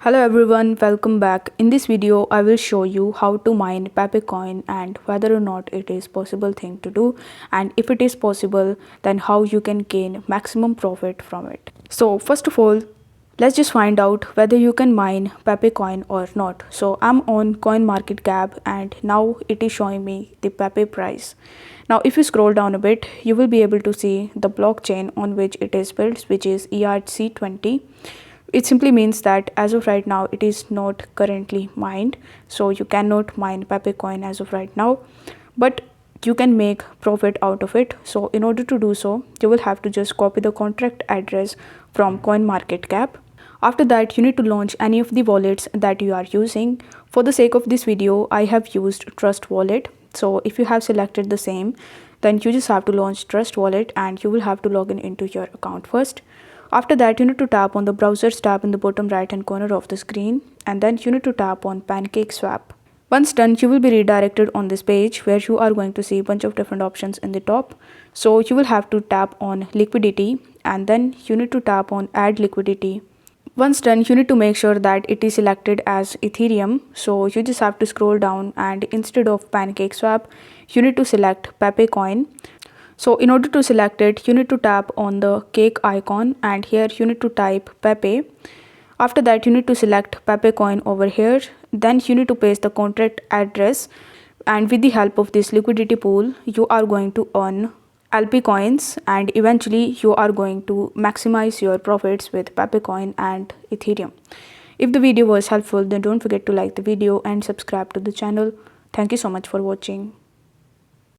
Hello everyone, welcome back. In this video, I will show you how to mine Pepe Coin and whether or not it is possible thing to do, and if it is possible, then how you can gain maximum profit from it. So first of all, let's just find out whether you can mine Pepe Coin or not. So I'm on CoinMarketCap and now it is showing me the Pepe price. Now if you scroll down a bit, you will be able to see the blockchain on which it is built, which is ERC20. It simply means that as of right now it is not currently mined, so you cannot mine Pepe Coin as of right now, but you can make profit out of it. So in order to do so, you will have to just copy the contract address from CoinMarketCap. After that, you need to launch any of the wallets that you are using. For the sake of this video, I have used Trust Wallet. So if you have selected the same, then you just have to launch Trust Wallet and you will have to log in into your account first. After that, you need to tap on the browsers tab in the bottom right hand corner of the screen, and then you need to tap on Pancake Swap. Once done, you will be redirected on this page where you are going to see a bunch of different options in the top. So you will have to tap on liquidity and then you need to tap on add liquidity. Once done, you need to make sure that it is selected as Ethereum. So you just have to scroll down and instead of Pancake Swap, you need to select Pepe Coin. So in order to select it, you need to tap on the cake icon and here you need to type Pepe. After that, you need to select Pepe Coin over here. Then you need to paste the contract address, and with the help of this liquidity pool, you are going to earn LP coins and eventually you are going to maximize your profits with Pepe Coin and Ethereum. If the video was helpful, then don't forget to like the video and subscribe to the channel. Thank you so much for watching.